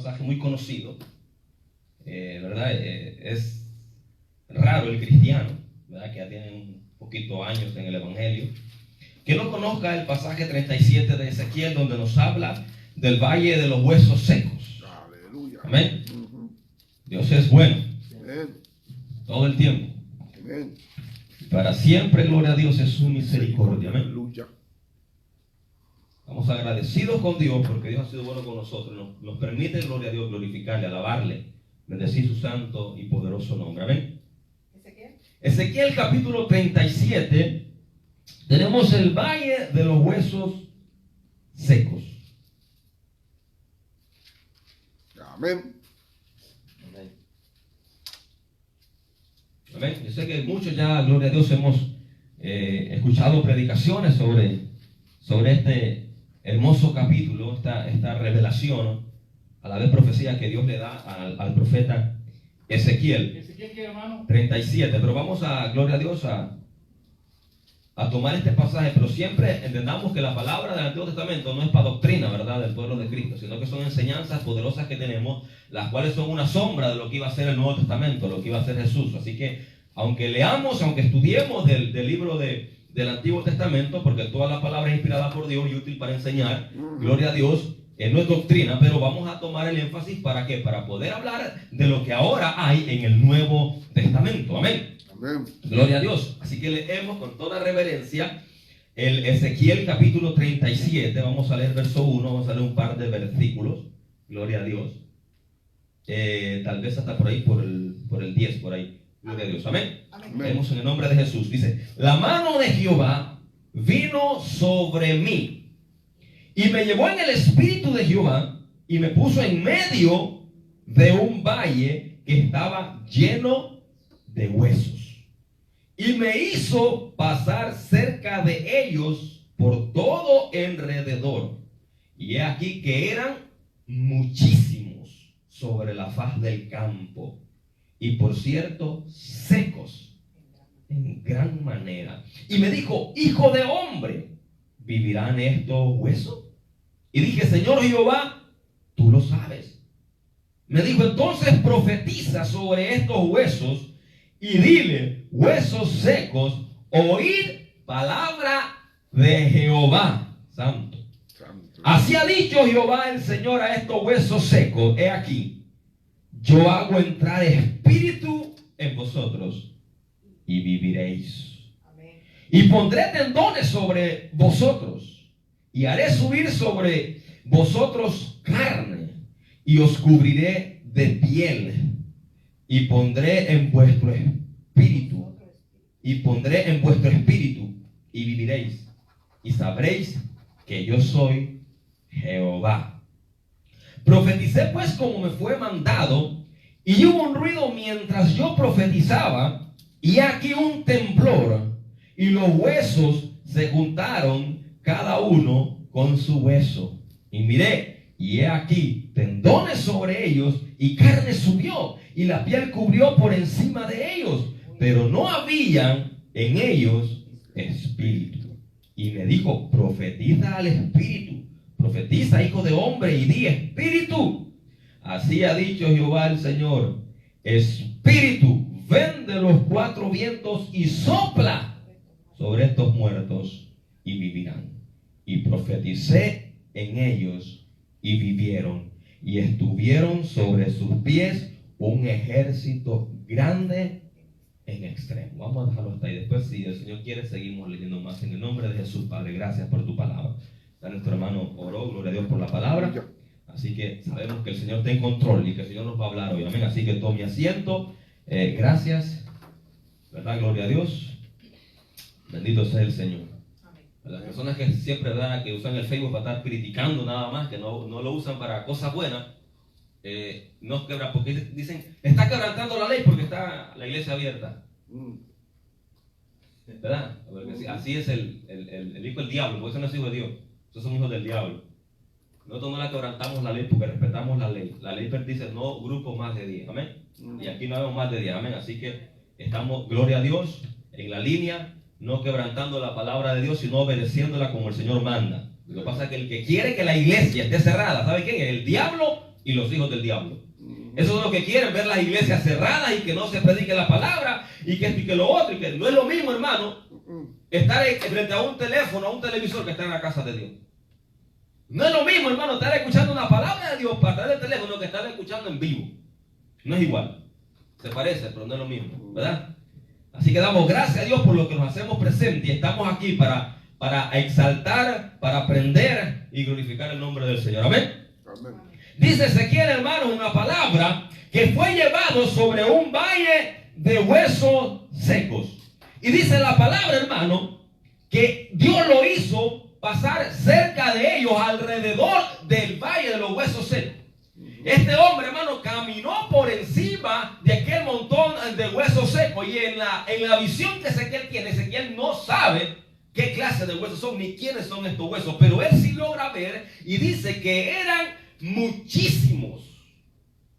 pasaje muy conocido, ¿verdad? Es raro el cristiano, ¿verdad? Que ya tiene un poquito años en el Evangelio, que no conozca el pasaje 37 de Ezequiel, donde nos habla del valle de los huesos secos. Aleluya. Amén. Dios es bueno. Amén. Todo el tiempo. Amén. Para siempre, gloria a Dios, es su misericordia. Amén. Aleluya. Estamos agradecidos con Dios porque Dios ha sido bueno con nosotros. Nos permite, gloria a Dios, glorificarle, alabarle, bendecir su santo y poderoso nombre. Amén. Ezequiel capítulo 37. Tenemos el valle de los huesos secos. Amén. Amén. Yo sé que muchos ya, gloria a Dios, hemos escuchado predicaciones sobre este hermoso capítulo, esta revelación, a la vez profecía que Dios le da al profeta Ezequiel. ¿Ezequiel qué, hermano? 37. Pero vamos a, gloria a Dios, a tomar este pasaje, pero siempre entendamos que la palabra del Antiguo Testamento no es para doctrina, ¿verdad?, del pueblo de Cristo, sino que son enseñanzas poderosas que tenemos, las cuales son una sombra de lo que iba a ser el Nuevo Testamento, lo que iba a ser Jesús. Así que, aunque leamos, aunque estudiemos del libro del Antiguo Testamento, porque toda la palabra es inspirada por Dios y útil para enseñar, gloria a Dios, no es doctrina, pero vamos a tomar el énfasis, ¿para qué? Para poder hablar de lo que ahora hay en el Nuevo Testamento. Amén. Amén. Gloria a Dios. Así que leemos con toda reverencia el Ezequiel capítulo 37. Vamos a leer verso 1, vamos a leer un par de versículos. Gloria a Dios. Tal vez hasta por ahí, por el 10, por ahí. Gloria a Dios. Amén. Amén. Leemos en el nombre de Jesús. Dice: la mano de Jehová vino sobre mí y me llevó en el espíritu de Jehová y me puso en medio de un valle que estaba lleno de huesos. Y me hizo pasar cerca de ellos por todo alrededor. Y he aquí que eran muchísimos sobre la faz del campo. Y por cierto, secos en gran manera. Y me dijo: hijo de hombre, ¿vivirán estos huesos? Y dije: Señor Jehová, tú lo sabes. Me dijo: entonces profetiza sobre estos huesos y dile: huesos secos, oíd palabra de Jehová. Santo. Así ha dicho Jehová el Señor a estos huesos secos: he aquí, yo hago entrar espíritu en vosotros y viviréis. Amén. Y pondré tendones sobre vosotros y haré subir sobre vosotros carne y os cubriré de piel. Y pondré en vuestro espíritu, y viviréis, y sabréis que yo soy Jehová. Profeticé pues como me fue mandado, y hubo un ruido mientras yo profetizaba, y aquí un temblor, y los huesos se juntaron cada uno con su hueso. Y miré, y he aquí tendones sobre ellos, y carne subió, y la piel cubrió por encima de ellos, pero no habían en ellos espíritu. Y me dijo: profetiza al espíritu, profetiza, hijo de hombre, y di: espíritu. Así ha dicho Jehová el Señor: espíritu, ven de los cuatro vientos y sopla sobre estos muertos y vivirán. Y profeticé en ellos y vivieron, y estuvieron sobre sus pies un ejército grande en extremo. Vamos a dejarlo hasta ahí. Después, si el Señor quiere, seguimos leyendo más. En el nombre de Jesús, Padre, gracias por tu palabra. Nuestro hermano oró, gloria a Dios por la palabra. Así que sabemos que el Señor está en control y que el Señor nos va a hablar hoy. Amén. Así que tome asiento. Gracias. ¿Verdad? Gloria a Dios. Bendito sea el Señor. Las personas que siempre, ¿verdad?, que usan el Facebook para estar criticando nada más, que no lo usan para cosas buenas, no quebra, porque dicen: está quebrantando la ley porque está la iglesia abierta. ¿Verdad? Porque así es el hijo del diablo, porque eso no es hijo de Dios, esos son hijos del diablo. Nosotros no la quebrantamos la ley porque respetamos la ley. La ley dice: no grupos más de 10. Amén. Y aquí no vemos más de 10. Amén. Así que estamos, gloria a Dios, en la línea, no quebrantando la palabra de Dios, sino obedeciéndola como el Señor manda. Lo que pasa es que el que quiere que la iglesia esté cerrada, ¿sabe quién? El diablo y los hijos del diablo. Esos son los que quieren ver las iglesias cerradas y que no se predique la palabra y que esto y que lo otro. Y que no es lo mismo, hermano, estar frente a un teléfono, a un televisor, que estar en la casa de Dios. No es lo mismo, hermano, estar escuchando una palabra de Dios para estar en el teléfono que estar escuchando en vivo. No es igual. Se parece, pero no es lo mismo, ¿verdad? Así que damos gracias a Dios por lo que nos hacemos presentes y estamos aquí para exaltar, para aprender y glorificar el nombre del Señor. Amén. Amén. Dice Ezequiel, hermano, una palabra que fue llevado sobre un valle de huesos secos. Y dice la palabra, hermano, que Dios lo hizo pasar cerca de ellos, alrededor del valle de los huesos secos. Este hombre, hermano, caminó por encima de aquel montón de huesos secos. Y en la visión que Ezequiel tiene, Ezequiel no sabe qué clase de huesos son ni quiénes son estos huesos, pero él sí logra ver y dice que eran muchísimos.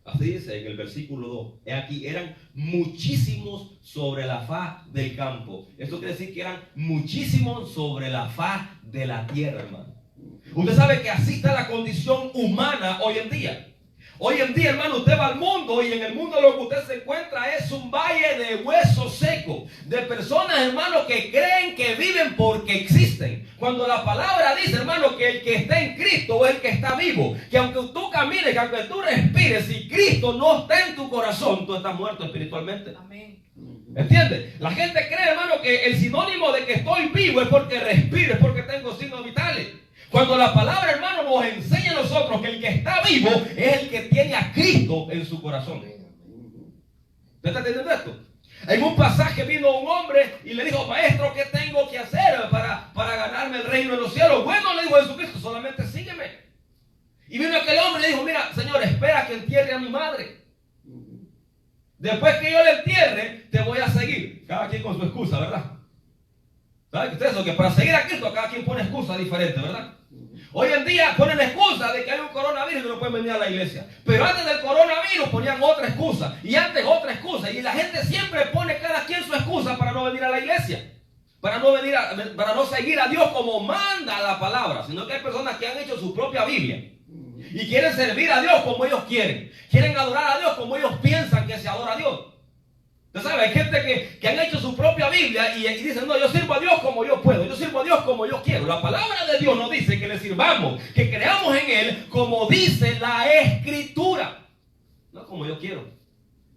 Así dice en el versículo 2. Aquí eran muchísimos sobre la faz del campo. Esto quiere decir que eran muchísimos sobre la faz de la tierra, hermano. Usted sabe que así está la condición humana hoy en día. Hoy en día, hermano, usted va al mundo y en el mundo lo que usted se encuentra es un valle de huesos secos, de personas, hermano, que creen que viven porque existen. Cuando la palabra dice, hermano, que el que está en Cristo es el que está vivo, que aunque tú camines, que aunque tú respires, si Cristo no está en tu corazón, tú estás muerto espiritualmente. Amén. ¿Entiendes? La gente cree, hermano, que el sinónimo de que estoy vivo es porque respiro, es porque tengo signos vitales. Cuando la palabra, hermano, nos enseña a nosotros que el que está vivo es el que tiene a Cristo en su corazón. ¿Usted está entendiendo esto? En un pasaje vino un hombre y le dijo, maestro, ¿qué tengo que hacer para ganarme el reino de los cielos? Bueno, le dijo Jesucristo, solamente sígueme. Y vino aquel hombre y le dijo, mira, Señor, espera que entierre a mi madre. Después que yo le entierre, te voy a seguir. Cada quien con su excusa, ¿verdad? ¿Saben ustedes lo que para seguir a Cristo cada quien pone excusa diferente, ¿verdad? Hoy en día ponen excusa de que hay un coronavirus y no pueden venir a la iglesia. Pero antes del coronavirus ponían otra excusa. Y antes otra excusa. Y la gente siempre pone cada quien su excusa para no venir a la iglesia. Para no seguir a Dios como manda la palabra. Sino que hay personas que han hecho su propia Biblia. Y quieren servir a Dios como ellos quieren. Quieren adorar a Dios como ellos piensan que se adora a Dios. Usted sabe, hay gente que han hecho su propia Biblia y dicen, no, yo sirvo a Dios como yo puedo, yo sirvo a Dios como yo quiero. La palabra de Dios nos dice que le sirvamos, que creamos en Él como dice la Escritura, no como yo quiero.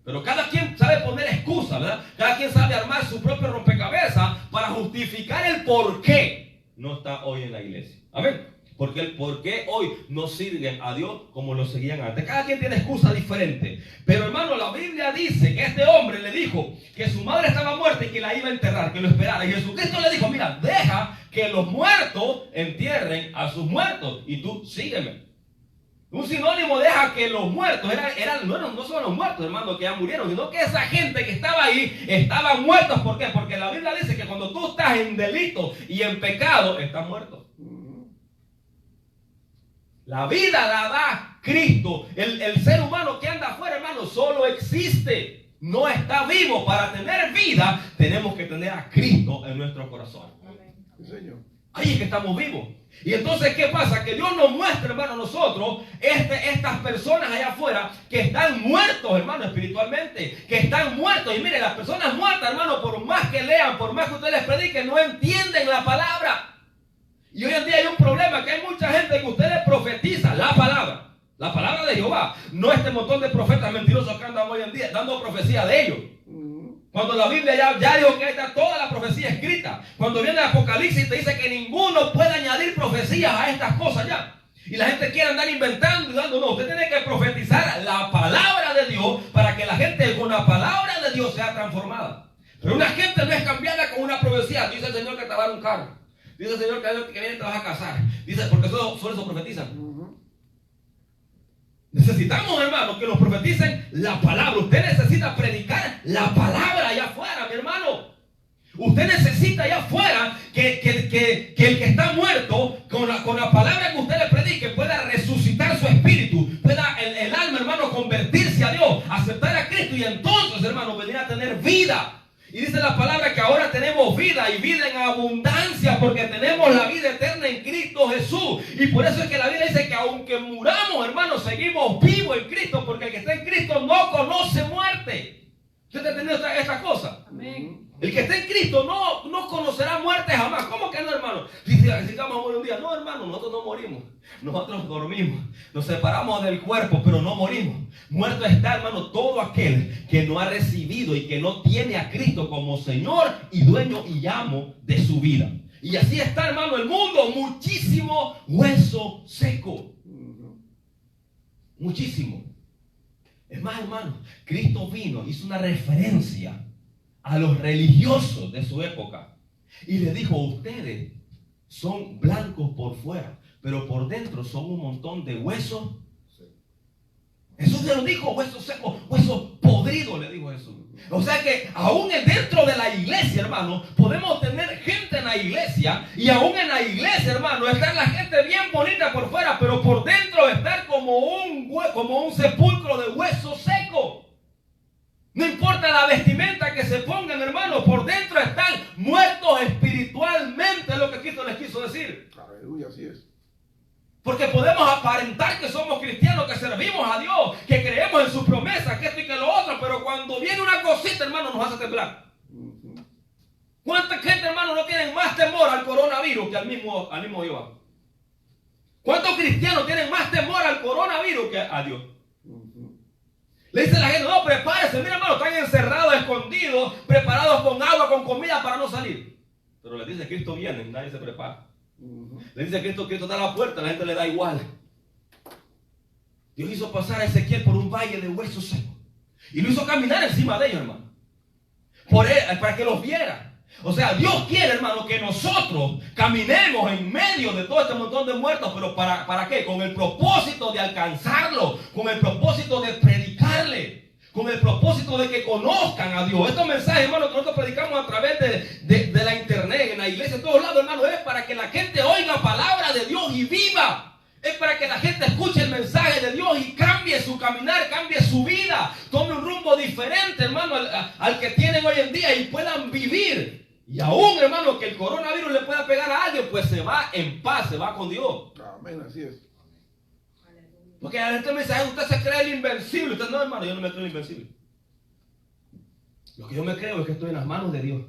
Pero cada quien sabe poner excusas, ¿verdad? Cada quien sabe armar su propio rompecabezas para justificar el por qué no está hoy en la iglesia. Amén. Porque el por qué hoy no sirven a Dios como lo seguían antes. Cada quien tiene excusa diferente. Pero hermano, la Biblia dice que este hombre le dijo que su madre estaba muerta y que la iba a enterrar, que lo esperara. Y Jesucristo le dijo, mira, deja que los muertos entierren a sus muertos y tú sígueme. Un sinónimo deja que los muertos, no son los muertos, hermano, que ya murieron, sino que esa gente que estaba ahí, estaban muertos. ¿Por qué? Porque la Biblia dice que cuando tú estás en delito y en pecado, estás muerto. La vida la da Cristo. El ser humano que anda afuera, hermano, solo existe. No está vivo. Para tener vida, tenemos que tener a Cristo en nuestro corazón. Sí, Señor. Ahí es que estamos vivos. Y entonces, ¿qué pasa? Que Dios nos muestra, hermano, a nosotros, estas personas allá afuera que están muertos, hermano, espiritualmente. Que están muertos. Y mire, las personas muertas, hermano, por más que lean, por más que ustedes les prediquen, no entienden la palabra. Y hoy en día hay un problema, que hay mucha gente que ustedes profetizan la palabra de Jehová, no este montón de profetas mentirosos que andan hoy en día dando profecía de ellos. Cuando la Biblia ya dijo que ahí está toda la profecía escrita. Cuando viene el Apocalipsis te dice que ninguno puede añadir profecías a estas cosas ya. Y la gente quiere andar inventando y dando. No, usted tiene que profetizar la palabra de Dios para que la gente con la palabra de Dios sea transformada. Pero una gente no es cambiada con una profecía. Dice el Señor que te va a dar un carro. Dice el Señor que viene te vas a casar. Dice, porque solo eso profetizan. Necesitamos, hermano, que nos profeticen la palabra. Usted necesita predicar la palabra allá afuera, mi hermano. Usted necesita allá afuera que el que está muerto, con la palabra que usted le predique, pueda resucitar su espíritu. Pueda el alma, hermano, convertirse a Dios, aceptar a Cristo y entonces, hermano, venir a tener vida. Y dice la palabra que ahora tenemos vida y vida en abundancia porque tenemos la vida eterna en Cristo Jesús. Y por eso es que la Biblia dice que aunque muramos, hermanos, seguimos vivos en Cristo, porque el que está en Cristo no conoce muerte. ¿Usted está entendiendo esta cosa? Amén. El que está en Cristo no conocerá muerte jamás. ¿Cómo que no, hermano? Si vamos a morir un día. No, hermano, nosotros no morimos. Nosotros dormimos. Nos separamos del cuerpo, pero no morimos. Muerto está, hermano, todo aquel que no ha recibido y que no tiene a Cristo como Señor y dueño y amo de su vida. Y así está, hermano, el mundo. Muchísimo hueso seco. Muchísimo. Es más, hermano, Cristo vino, hizo una referencia a los religiosos de su época y le dijo: ustedes son blancos por fuera, pero por dentro son un montón de huesos. Jesús se lo dijo: huesos secos, huesos podridos, le dijo Jesús. O sea que aún dentro de la iglesia, hermano, podemos tener gente en la iglesia, y aún en la iglesia, hermano, está la gente bien bonita por fuera, pero por dentro estar como un sepulcro de huesos secos. No importa la vestimenta que se pongan, hermanos, por dentro están muertos espiritualmente, es lo que Cristo les quiso decir. Aleluya, así es. Porque podemos aparentar que somos cristianos, que servimos a Dios, que creemos en sus promesas, que esto y que lo otro, pero cuando viene una cosita, hermano, nos hace temblar. ¿Cuánta gente, hermano, no tienen más temor al coronavirus que al mismo Jehová? ¿Cuántos cristianos tienen más temor al coronavirus que a Dios? Le dice la gente: no, prepárese, mira, hermano, están encerrados, escondidos, preparados con agua, con comida para no salir. Pero le dice: Cristo viene, nadie se prepara. Le dice: Cristo está a la puerta, la gente le da igual. Dios hizo pasar a Ezequiel por un valle de huesos secos y lo hizo caminar encima de ellos, hermano, para que los viera. O sea, Dios quiere, hermano, que nosotros caminemos en medio de todo este montón de muertos, pero ¿para qué? Con el propósito de alcanzarlo, con el propósito de predicarle, con el propósito de que conozcan a Dios. Estos mensajes, hermano, que nosotros predicamos a través de la internet, en la iglesia, en todos lados, hermano, es para que la gente oiga palabra de Dios y viva. Es para que la gente escuche el mensaje de Dios y cambie su caminar, cambie su vida, tome un rumbo diferente, hermano, al que tienen hoy en día, y puedan vivir. Y aún, hermano, que el coronavirus le pueda pegar a alguien, pues se va en paz, se va con Dios. Amén, así es. Porque a este mensaje usted se cree el invencible. Usted no, hermano, yo no me creo el invencible. Lo que yo me creo es que estoy en las manos de Dios.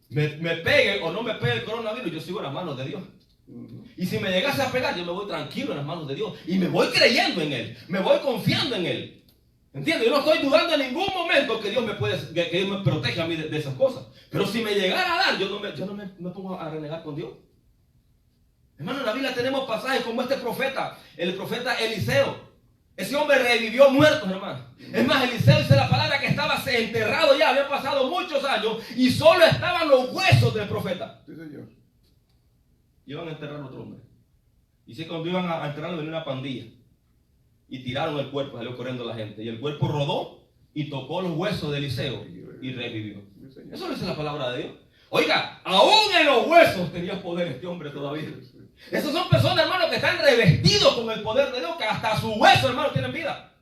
Me pegue o no me pegue el coronavirus, yo sigo en las manos de Dios. Y si me llegase a pegar, yo me voy tranquilo en las manos de Dios. Y me voy creyendo en Él. Me voy confiando en Él. ¿Entiendes? Yo no estoy dudando en ningún momento que Dios me proteja a mí de esas cosas. Pero si me llegara a dar, yo no me pongo a renegar con Dios. Hermano, en la Biblia tenemos pasajes como este profeta, el profeta Eliseo. Ese hombre revivió muertos, hermano. Es más, Eliseo dice la palabra que estaba enterrado ya, había pasado muchos años y solo estaban los huesos del profeta. Sí, señor. Iban a enterrar a otro hombre. Y sé que cuando iban a enterrarlo venía una pandilla. Y tiraron el cuerpo, salió corriendo la gente. Y el cuerpo rodó y tocó los huesos de Eliseo y revivió. Eso lo dice la palabra de Dios. Oiga, aún en los huesos tenía poder este hombre todavía. Esos son personas, hermano, que están revestidos con el poder de Dios, que hasta sus huesos, hermano, tienen vida.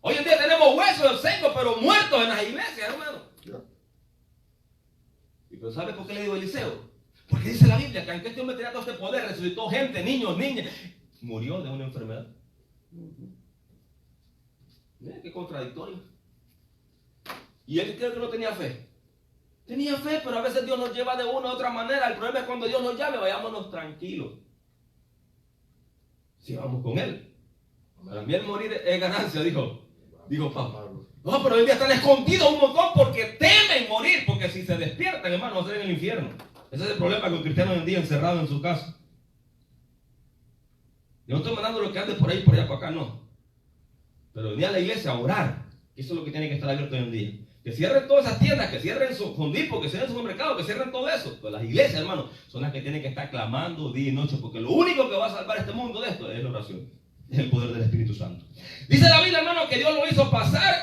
Hoy en día tenemos huesos secos, pero muertos en las iglesias, hermano. ¿Y pero sabe por qué le digo Eliseo? Porque dice la Biblia que aunque este hombre tenía todo este poder, resucitó gente, niños, niñas, murió de una enfermedad. Mira qué contradictorio. Y él creo que no tenía fe. Tenía fe, pero a veces Dios nos lleva de una u otra manera. El problema es cuando Dios nos llame, vayámonos tranquilos. Si vamos con Él. Para mí el morir es ganancia, dijo papá. No, pero hoy día están escondidos un montón porque temen morir. Porque si se despiertan, hermano, van a ser en el infierno. Ese es el problema con un cristiano hoy en día encerrado en su casa. Yo no estoy mandando lo que ande por ahí, por allá, por acá, no. Pero venir a la iglesia a orar. Eso es lo que tiene que estar abierto hoy en día. Que cierren todas esas tiendas, que cierren su Hondipo, que cierren su supermercado, que cierren todo eso. Pues las iglesias, hermano, son las que tienen que estar clamando día y noche, porque lo único que va a salvar este mundo de esto es la oración. Es el poder del Espíritu Santo. Dice la Biblia, hermano, que Dios lo hizo pasar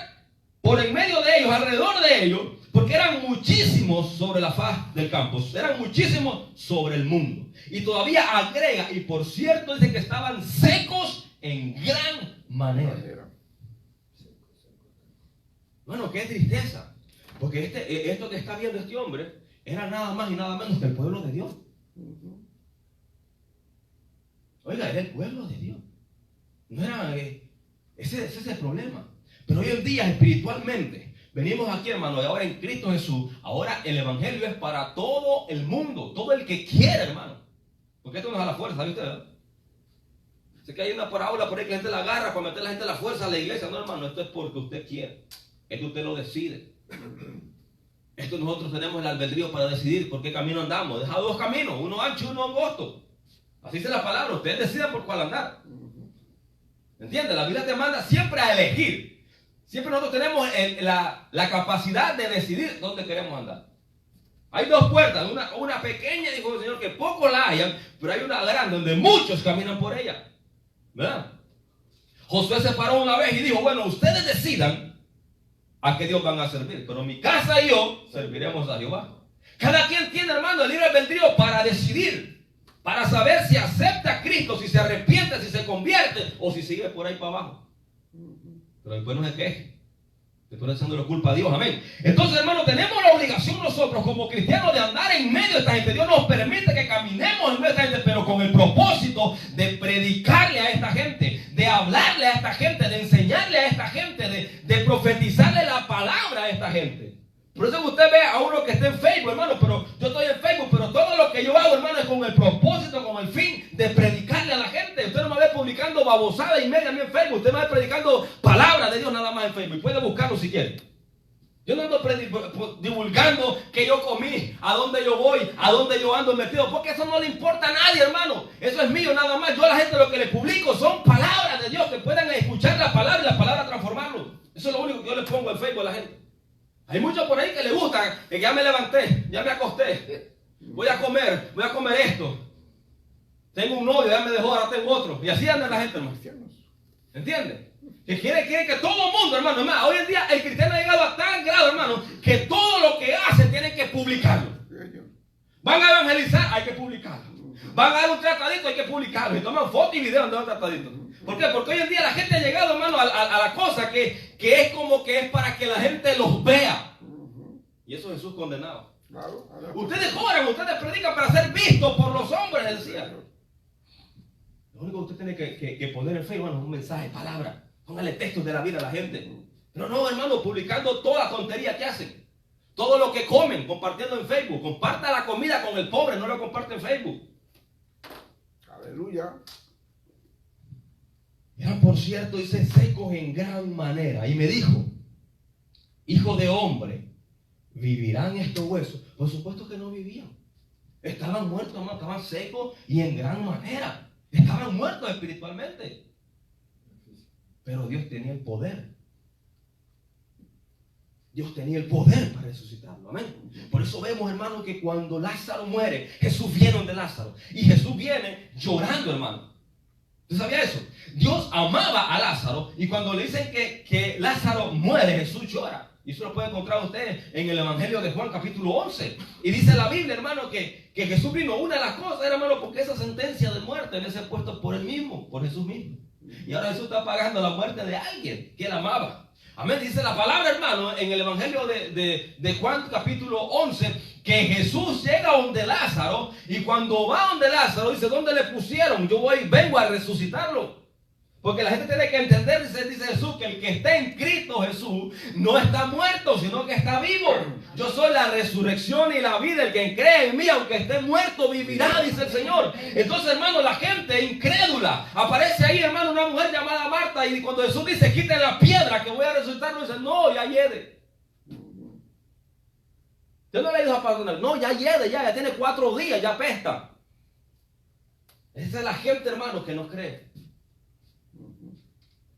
por en medio de ellos, alrededor de ellos, porque eran muchísimos sobre la faz del campo, eran muchísimos sobre el mundo. Y todavía agrega, y por cierto dice que estaban secos en gran manera. Bueno, qué tristeza. Porque esto que está viendo este hombre era nada más y nada menos que el pueblo de Dios. Oiga, era el pueblo de Dios. No era, ese es el problema. Pero hoy en día, espiritualmente, venimos aquí, hermano, y ahora en Cristo Jesús, ahora el evangelio es para todo el mundo, todo el que quiera, hermano. Porque esto no es a la fuerza, ¿sabe usted? Sé que hay una parábola por ahí que la gente la agarra para meter a la gente a la fuerza a la iglesia. No, hermano, esto es porque usted quiere. Esto usted lo decide. Esto nosotros tenemos el albedrío para decidir por qué camino andamos. Deja dos caminos, uno ancho y uno angosto. Así dice la palabra, ustedes deciden por cuál andar. ¿Entiendes? La Biblia te manda siempre a elegir. Siempre nosotros tenemos la capacidad de decidir dónde queremos andar. Hay dos puertas, una pequeña, dijo el Señor, que pocos la hayan, pero hay una grande donde muchos caminan por ella. ¿Verdad? Josué se paró una vez y dijo, bueno, ustedes decidan a qué Dios van a servir, pero mi casa y yo serviremos a Jehová. Cada quien tiene, hermano, el libre albedrío para decidir, para saber si acepta a Cristo, si se arrepiente, si se convierte o si sigue por ahí para abajo. Pero después no se queje. Después echándole culpa a Dios, amén. Entonces, hermano, tenemos la obligación nosotros como cristianos de andar en medio de esta gente. Dios nos permite que caminemos en medio de esta gente, pero con el propósito de predicarle a esta gente, de hablarle a esta gente, de enseñarle a esta gente, de profetizarle la palabra a esta gente. Por eso que usted ve a uno que está en Facebook, hermano, pero yo estoy en Facebook, pero todo lo que yo hago, hermano, es con el propósito, con el fin de predicarle a la gente. Usted no me ve publicando babosada y media a mí en Facebook, usted me ve predicando palabra de Dios nada más en Facebook. Puede buscarlo si quiere. Yo no ando divulgando que yo comí, a dónde yo voy, a dónde yo ando metido, porque eso no le importa a nadie, hermano. Eso es mío nada más. Yo a la gente lo que le publico son palabras de Dios, que puedan escuchar la palabra y la palabra transformarlo. Eso es lo único que yo le pongo en Facebook a la gente. Hay muchos por ahí que le gustan, que ya me levanté, ya me acosté, voy a comer esto. Tengo un novio, ya me dejó, ahora tengo otro. Y así anda la gente, hermano. ¿Entiendes? Que quiere que todo el mundo, hermano, hoy en día el cristiano ha llegado a tal grado, hermano, que todo lo que hace tienen que publicarlo. Van a evangelizar, hay que publicarlo. Van a dar un tratadito, hay que publicarlo. Y toman fotos y videos de un tratadito. ¿Por qué? Porque hoy en día la gente ha llegado, hermano, a la cosa que es como que es para que la gente los vea. Y eso Jesús condenaba. Ustedes oran, ustedes predican para ser vistos por los hombres, decía. Lo único que usted tiene que poner en Facebook, hermano, es un mensaje, palabra. Póngale textos de la vida a la gente. Pero no, hermano, publicando toda la tontería que hacen. Todo lo que comen, compartiendo en Facebook. Comparta la comida con el pobre, no lo comparte en Facebook. Aleluya. Eran, por cierto, dice, secos en gran manera. Y me dijo, hijo de hombre, ¿vivirán estos huesos? Por supuesto que no vivían. Estaban muertos, hermano, estaban secos y en gran manera. Estaban muertos espiritualmente. Pero Dios tenía el poder. Dios tenía el poder para resucitarlo. Amén. Por eso vemos, hermano, que cuando Lázaro muere, Jesús viene donde Lázaro. Y Jesús viene llorando, hermano. ¿Usted sabía eso? Dios amaba a Lázaro. Y cuando le dicen que Lázaro muere, Jesús llora. Y eso lo puede encontrar usted en el Evangelio de Juan, capítulo 11. Y dice la Biblia, hermano, que Jesús vino. Una de las cosas, hermano, porque esa sentencia de muerte debe ser puesta por él mismo, por Jesús mismo. Y ahora Jesús está pagando la muerte de alguien que él amaba. Amén. Dice la palabra, hermano, en el Evangelio de Juan, capítulo 11, que Jesús llega donde Lázaro. Y cuando va donde Lázaro, dice, ¿dónde le pusieron? Yo vengo a resucitarlo. Porque la gente tiene que entender, dice Jesús, que el que está en Cristo Jesús no está muerto, sino que está vivo. Yo soy la resurrección y la vida. El que cree en mí, aunque esté muerto, vivirá, dice el Señor. Entonces, hermano, la gente incrédula. Aparece ahí, hermano, una mujer llamada Marta. Y cuando Jesús dice, quiten la piedra que voy a resucitar, no dice, no, ya hiede. Yo no le digo a Pablo, no, ya hiede, ya tiene 4 días, ya apesta. Esa es la gente, hermano, que no cree.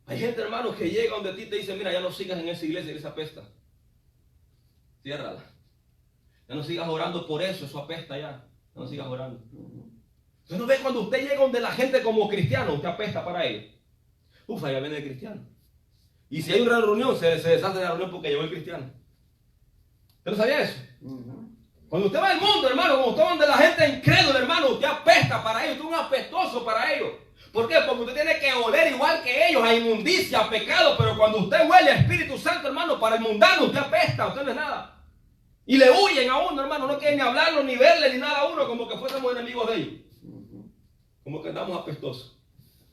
Hay gente, hermano, que llega donde ti y te dice, mira, ya no sigas en esa iglesia, esa apesta. Ciérrala. Ya no sigas orando por eso apesta ya. Ya no sigas orando. Usted no ve cuando usted llega donde la gente como cristiano, usted apesta para ellos. Ufa, ya viene el cristiano. Y si hay una reunión, se deshace de la reunión porque llegó el cristiano. ¿Usted no sabía eso? Cuando usted va al mundo, hermano, cuando usted va donde la gente incrédula, hermano, usted apesta para ellos, usted es un apestoso para ellos. ¿Por qué? Porque usted tiene que oler igual que ellos, a inmundicia, a pecado. Pero cuando usted huele a Espíritu Santo, hermano, para el mundano, usted apesta, usted no es nada. Y le huyen a uno, hermano. No quieren ni hablarlo, ni verle, ni nada a uno, como que fuésemos enemigos de ellos. Como que andamos apestosos.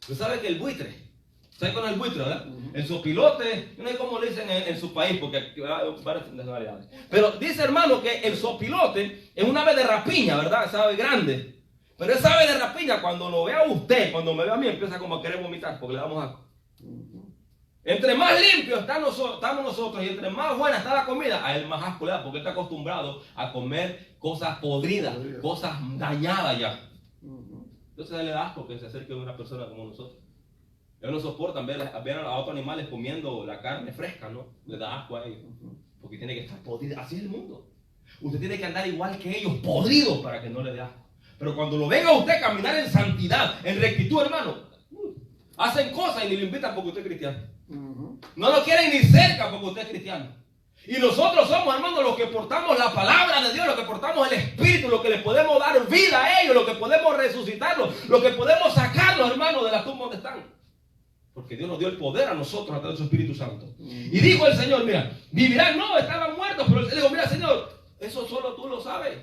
Usted sabe que el buitre, ¿sabe con el buitre, verdad? El sopilote, no sé cómo le dicen en su país, porque hay varias nacionalidades. Pero dice, hermano, que el sopilote es un ave de rapiña, ¿verdad? Esa ave grande. Pero esa ave de rapiña, cuando lo vea usted, cuando me vea a mí, empieza como a querer vomitar, porque le damos asco. Entre más limpios estamos nosotros y entre más buena está la comida, a él más asco le da, porque está acostumbrado a comer cosas podridas, cosas dañadas ya. Entonces a él le da asco que se acerque a una persona como nosotros. Ellos no soportan ver a otros animales comiendo la carne fresca, ¿no? Le da asco a ellos, porque tiene que estar podrido. Así es el mundo. Usted tiene que andar igual que ellos, podridos, para que no le dé asco. Pero cuando lo venga usted caminar en santidad, en rectitud, hermano, hacen cosas y ni lo invitan porque usted es cristiano. No lo quieren ni cerca porque usted es cristiano. Y nosotros somos, hermanos, los que portamos la palabra de Dios, los que portamos el Espíritu, los que les podemos dar vida a ellos, los que podemos resucitarlos, los que podemos sacarlos, hermanos, de la tumba donde están. Porque Dios nos dio el poder a nosotros a través de su Espíritu Santo. Y dijo el Señor, mira, vivirán, no, estaban muertos, pero él dijo, mira, Señor, eso solo tú lo sabes.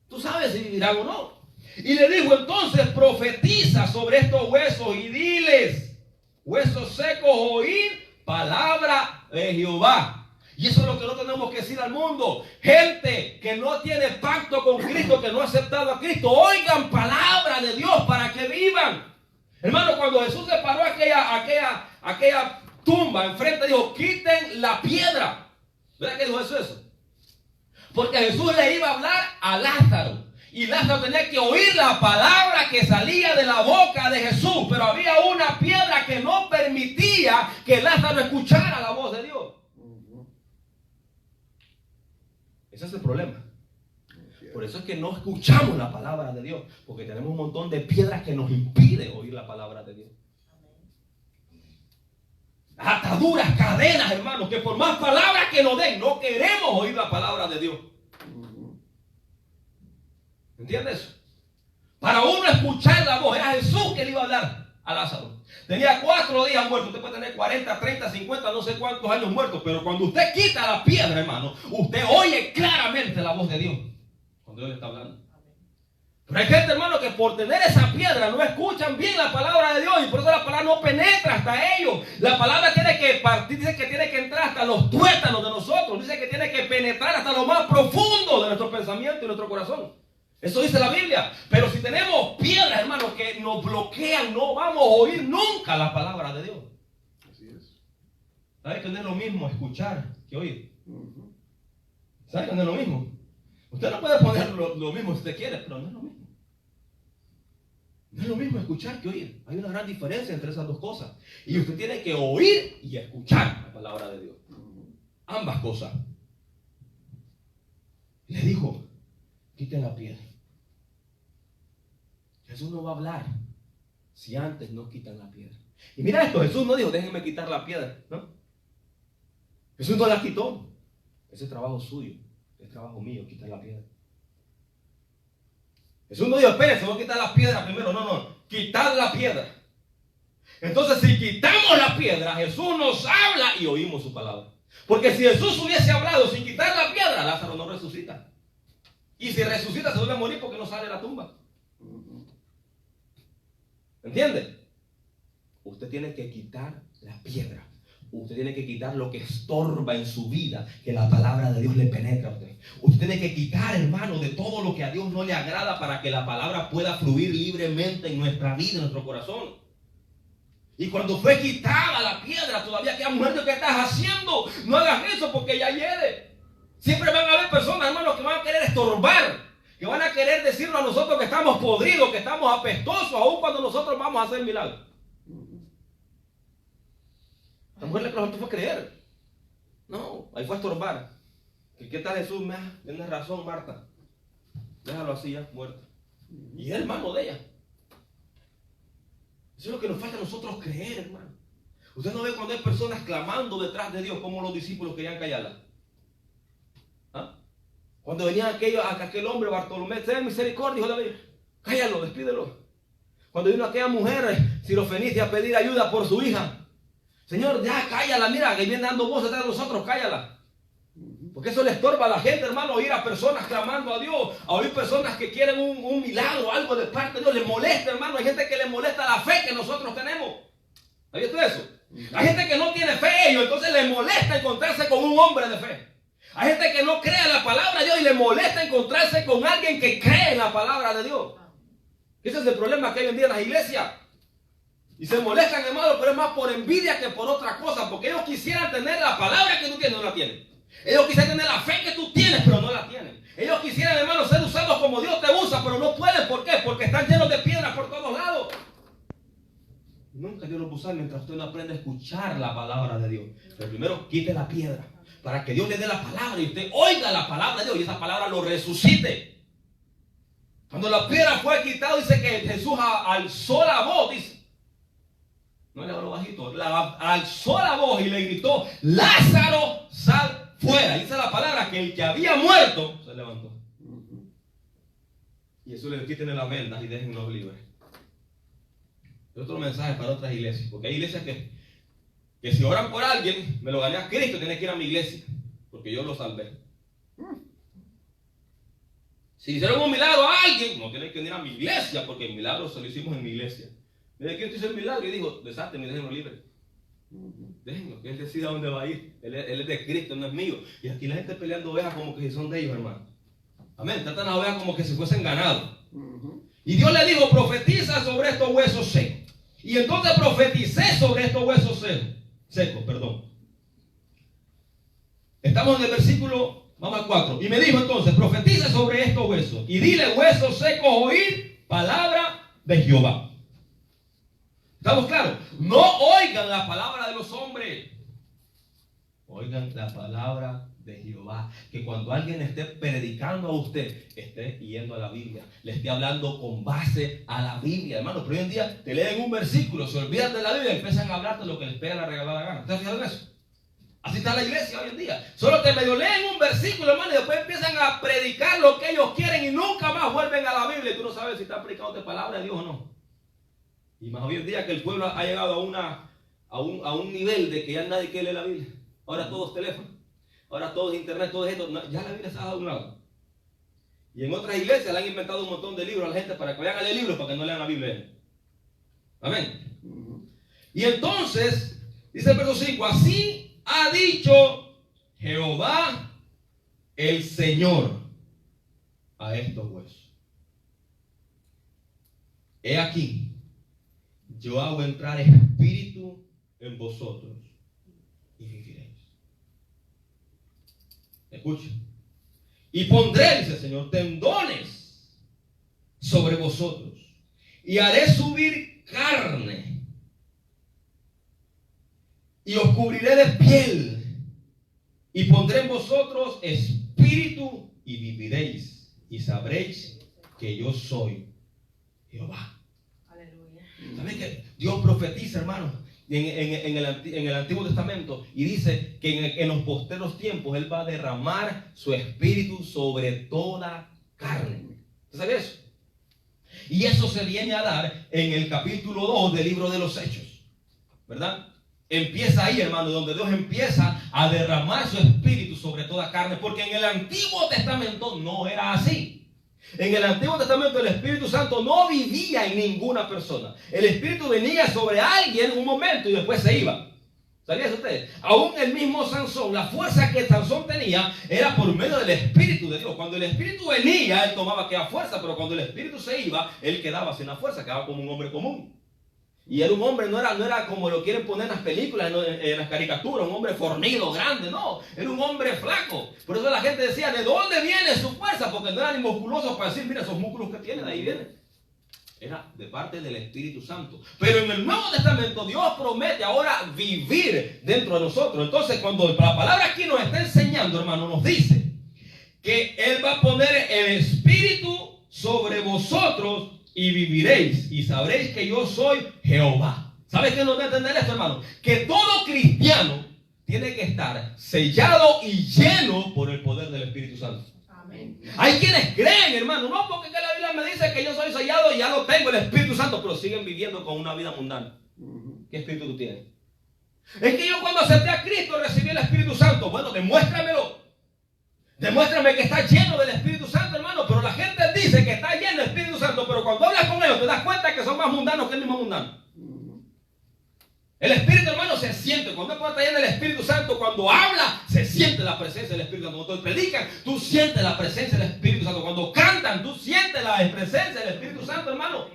Tú sabes si vivirán o no. Y le dijo, entonces profetiza sobre estos huesos y diles, huesos secos, oíd palabra de Jehová. Y eso es lo que no tenemos que decir al mundo. Gente que no tiene pacto con Cristo, que no ha aceptado a Cristo, oigan palabra de Dios para que vivan. Hermano, cuando Jesús se paró aquella tumba enfrente, dijo, quiten la piedra. ¿Verdad que dijo eso? Porque Jesús le iba a hablar a Lázaro. Y Lázaro tenía que oír la palabra que salía de la boca de Jesús. Pero había una piedra que no permitía que Lázaro escuchara la voz de Dios. Ese es el problema. Por eso es que no escuchamos la palabra de Dios. Porque tenemos un montón de piedras que nos impiden oír la palabra de Dios. Ataduras, cadenas, hermanos, que por más palabras que nos den, no queremos oír la palabra de Dios. ¿Entiendes? Para uno escuchar la voz, era Jesús que le iba a hablar a Lázaro. Tenía 4 días muerto. Usted puede tener 40, 30, 50, no sé cuántos años muertos. Pero cuando usted quita la piedra, hermano, usted oye claramente la voz de Dios. Cuando Dios le está hablando. Pero hay gente, hermano, que por tener esa piedra no escuchan bien la palabra de Dios. Y por eso la palabra no penetra hasta ellos. La palabra tiene que partir, dice que tiene que entrar hasta los tuétanos de nosotros. Dice que tiene que penetrar hasta lo más profundo de nuestro pensamiento y nuestro corazón. Eso dice la Biblia. Pero si tenemos piedras, hermanos, que nos bloquean, no vamos a oír nunca la palabra de Dios. Así es. ¿Sabe que no es lo mismo escuchar que oír? ¿Sabe que no es lo mismo? Usted no puede poner lo mismo si usted quiere, pero no es lo mismo. No es lo mismo escuchar que oír. Hay una gran diferencia entre esas dos cosas. Y usted tiene que oír y escuchar la palabra de Dios. Ambas cosas. Le dijo, quiten la piedra. Jesús no va a hablar si antes no quitan la piedra. Y mira esto, Jesús no dijo, déjenme quitar la piedra, ¿no? Jesús no la quitó. Ese es trabajo suyo, es trabajo mío, quitar la piedra. Jesús no dijo, espérense, voy a quitar la piedra primero. No, quitar la piedra. Entonces, si quitamos la piedra, Jesús nos habla y oímos su palabra. Porque si Jesús hubiese hablado sin quitar la piedra, Lázaro no resucita. Y si resucita, se vuelve a morir porque no sale de la tumba. ¿Entiende? Usted tiene que quitar la piedra. Usted tiene que quitar lo que estorba en su vida, que la palabra de Dios le penetre a usted. Usted tiene que quitar, hermano, de todo lo que a Dios no le agrada para que la palabra pueda fluir libremente en nuestra vida, en nuestro corazón. Y cuando fue quitada la piedra, todavía queda muerto. ¿Qué estás haciendo? No hagas eso porque ya hiede. Siempre van a haber personas, hermanos, que van a querer estorbar, que van a querer decirnos a nosotros que estamos podridos, que estamos apestosos, aun cuando nosotros vamos a hacer milagros. La mujer le fue a creer. No, ahí fue a estorbar. ¿Qué tal Jesús? Tienes razón, Marta. Déjalo así ya, muerto. Y es hermano de ella. Eso es lo que nos falta a nosotros creer, hermano. Usted no ve cuando hay personas clamando detrás de Dios como los discípulos querían callarla. ¿Ah? Cuando venía aquel hombre, Bartolomé, ten misericordia, hijo de David, cállalo, despídelo. Cuando vino aquella mujer, Sirofenicia, a pedir ayuda por su hija, Señor, ya cállala, mira, que viene dando voz detrás de nosotros, cállala. Porque eso le estorba a la gente, hermano, oír a personas clamando a Dios, a oír personas que quieren un milagro, algo de parte de Dios. Les molesta, hermano. Hay gente que le molesta la fe que nosotros tenemos. ¿Ha visto eso? Hay gente que no tiene fe ellos, entonces les molesta encontrarse con un hombre de fe. Hay gente que no cree en la palabra de Dios y le molesta encontrarse con alguien que cree en la palabra de Dios. Ese es el problema que hay hoy en día en las iglesias. Y se molestan, hermano, pero es más por envidia que por otra cosa. Porque ellos quisieran tener la palabra que tú tienes, no la tienen. Ellos quisieran tener la fe que tú tienes, pero no la tienen. Ellos quisieran, hermano, ser usados como Dios te usa, pero no pueden. ¿Por qué? Porque están llenos de piedras por todos lados. Nunca Dios los va a usar mientras usted no aprende a escuchar la palabra de Dios. Pero primero quite la piedra para que Dios le dé la palabra y usted oiga la palabra de Dios y esa palabra lo resucite. Cuando la piedra fue quitada, dice que Jesús alzó la voz, dice. No le habló bajito, alzó la voz y le gritó: Lázaro, sal fuera. Dice la palabra que el que había muerto se levantó. Y Jesús le quiten las vendas y déjenlo libre. Otro mensaje para otras iglesias, porque hay iglesias que si oran por alguien, me lo gané a Cristo, tiene que ir a mi iglesia, porque yo lo salvé. Si hicieron un milagro a alguien, no tienen que ir a mi iglesia, porque el milagro se lo hicimos en mi iglesia. Mire, Cristo hizo el milagro y dijo: desátenme y déjenlo libre. Déjenlo, que Él decida dónde va a ir. Él es de Cristo, no es mío. Y aquí la gente peleando ovejas como que son de ellos, hermano. Amén, tratan a ovejas como que si fuesen ganado. Y Dios le dijo: profetiza sobre estos huesos secos. Y entonces profeticé sobre estos huesos secos. Estamos en el versículo, vamos al 4. Y me dijo entonces: profetiza sobre estos huesos. Y dile: huesos secos, oíd palabra de Jehová. ¿Estamos claros? No oigan la palabra de los hombres. Oigan la palabra de Jehová. Que cuando alguien esté predicando a usted, esté yendo a la Biblia, le esté hablando con base a la Biblia, hermano. Pero hoy en día te leen un versículo, se olvidan de la Biblia y empiezan a hablarte lo que les pega la regalada gana. ¿Ustedes fijan en eso? Así está la iglesia hoy en día. Solo te medio leen un versículo, hermano, y después empiezan a predicar lo que ellos quieren y nunca más vuelven a la Biblia. Y tú no sabes si están predicando de palabra de Dios o no. Y más hoy en día que el pueblo ha llegado a un nivel de que ya nadie quiere leer la Biblia. Ahora todo es teléfono. Ahora todo es internet, todo es esto. Ya la Biblia se ha dado a un lado. Y en otras iglesias le han inventado un montón de libros a la gente para que vayan a leer libros, para que no lean la Biblia. Amén. Y entonces, dice el verso 5, así ha dicho Jehová el Señor a estos huesos. He aquí, yo hago entrar espíritu en vosotros y viviréis. Escuchen. Y pondré, dice el Señor, tendones sobre vosotros y haré subir carne y os cubriré de piel y pondré en vosotros espíritu y viviréis y sabréis que yo soy Jehová. Aleluya. ¿Saben que Dios profetiza, hermano, en el Antiguo Testamento y dice que en los posteros tiempos Él va a derramar su espíritu sobre toda carne? ¿Usted sabe eso? Y eso se viene a dar en el capítulo 2 del libro de los Hechos, ¿verdad? Empieza ahí, hermano, donde Dios empieza a derramar su espíritu sobre toda carne, porque en el Antiguo Testamento no era así. En el Antiguo Testamento el Espíritu Santo no vivía en ninguna persona. El Espíritu venía sobre alguien un momento y después se iba. ¿Sabían ustedes? Aún el mismo Sansón, la fuerza que Sansón tenía era por medio del Espíritu de Dios. Cuando el Espíritu venía, él tomaba aquella fuerza, pero cuando el Espíritu se iba, él quedaba sin la fuerza, quedaba como un hombre común. Y era un hombre, no era como lo quieren poner en las películas, en las caricaturas, un hombre fornido, grande, no, era un hombre flaco. Por eso la gente decía: ¿de dónde viene su fuerza? Porque no eran ni musculosos para decir: mira esos músculos que tienen, de ahí vienen. Era de parte del Espíritu Santo. Pero en el Nuevo Testamento Dios promete ahora vivir dentro de nosotros. Entonces cuando la palabra aquí nos está enseñando, hermano, nos dice que Él va a poner el Espíritu sobre vosotros y viviréis y sabréis que yo soy Jehová. ¿Sabes qué nos va a entender esto, hermano? Que todo cristiano tiene que estar sellado y lleno por el poder del Espíritu Santo. Amén. Hay quienes creen, hermano, no porque la Biblia me dice que yo soy sellado y ya no tengo el Espíritu Santo, pero siguen viviendo con una vida mundana. ¿Qué espíritu tú tienes? Es que yo cuando acepté a Cristo recibí el Espíritu Santo. Bueno, demuéstramelo. Demuéstrame que está lleno del Espíritu Santo, hermano. Pero la gente dice que está lleno del Espíritu Santo, pero cuando hablas con ellos te das cuenta que son más mundanos que el mismo mundano. El Espíritu, hermano, se siente. Cuando uno está lleno del Espíritu Santo, cuando habla, se siente la presencia del Espíritu Santo. Cuando predican, tú sientes la presencia del Espíritu Santo. Cuando cantan, tú sientes la presencia del Espíritu Santo, hermano.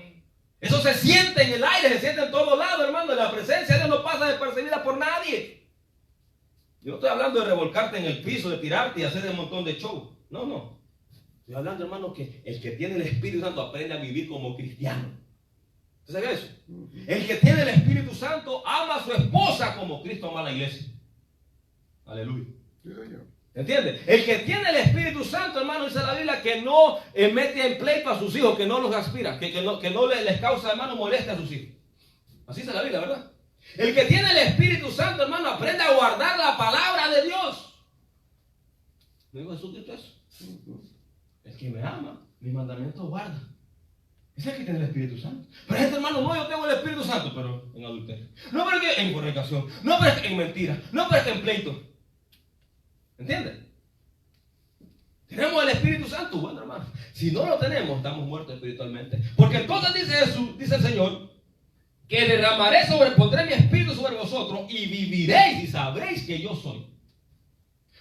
Eso se siente en el aire, se siente en todos lados, hermano. La presencia de Dios no pasa despercibida por nadie. Yo no estoy hablando de revolcarte en el piso, de tirarte y hacer un montón de show. No, no. Estoy hablando, hermano, que el que tiene el Espíritu Santo aprende a vivir como cristiano. ¿Usted sabe eso? El que tiene el Espíritu Santo ama a su esposa como Cristo ama a la iglesia. Aleluya. ¿Entiende? El que tiene el Espíritu Santo, hermano, dice la Biblia, que no mete en pleito a sus hijos, que no los aspira, que no les causa, hermano, molestia a sus hijos. Así dice la Biblia, ¿verdad? El que tiene el Espíritu Santo, hermano, aprende a guardar la palabra de Dios. ¿No dijo Jesucristo eso? El que me ama, mis mandamientos guarda. Ese es el que tiene el Espíritu Santo. Pero este hermano, no, yo tengo el Espíritu Santo, pero en adulterio. No, pero que en fornicación. No, pero que en mentira. No, pero que en pleito. ¿Entiendes? Tenemos el Espíritu Santo, bueno, hermano. Si no lo tenemos, estamos muertos espiritualmente. Porque entonces dice Jesús, dice el Señor, que pondré mi Espíritu sobre vosotros y viviréis y sabréis que yo soy.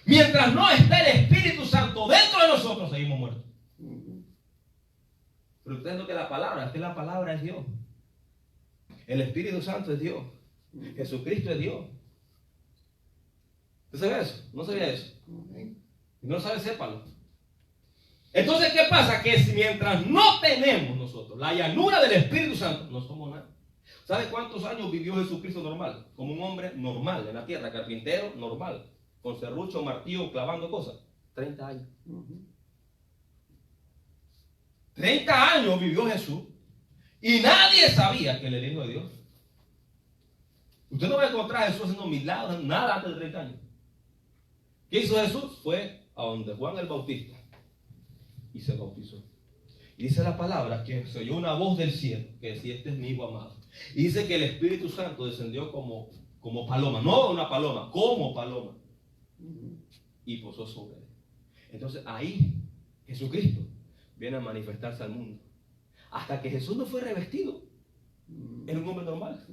Mientras no esté el Espíritu Santo dentro de nosotros, seguimos muertos. Pero ustedes no que la palabra, es que la palabra es Dios. El Espíritu Santo es Dios. Jesucristo es Dios. ¿Usted sabe eso? ¿No sabía eso? Si no lo sabe, sépalo. Entonces, ¿qué pasa? Que mientras no tenemos nosotros la llanura del Espíritu Santo, no somos nada. ¿Sabe cuántos años vivió Jesucristo normal? Como un hombre normal en la tierra, carpintero normal, con serrucho, martillo, clavando cosas. 30 años. 30 años vivió Jesús y nadie sabía que él era el Hijo de Dios. Usted no va a encontrar a Jesús haciendo milagros, nada antes de 30 años. ¿Qué hizo Jesús? Fue a donde Juan el Bautista y se bautizó. Y dice la palabra que se oyó una voz del cielo que decía: este es mi hijo amado. Y dice que el Espíritu Santo descendió como paloma, no una paloma, como paloma, y posó sobre él. Entonces ahí Jesucristo viene a manifestarse al mundo. Hasta que Jesús no fue revestido, era un hombre normal.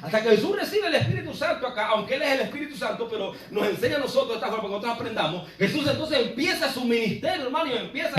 Hasta que Jesús recibe el Espíritu Santo acá, aunque Él es el Espíritu Santo, pero nos enseña a nosotros de esta forma, que nosotros aprendamos. Jesús entonces empieza su ministerio, hermano, y empieza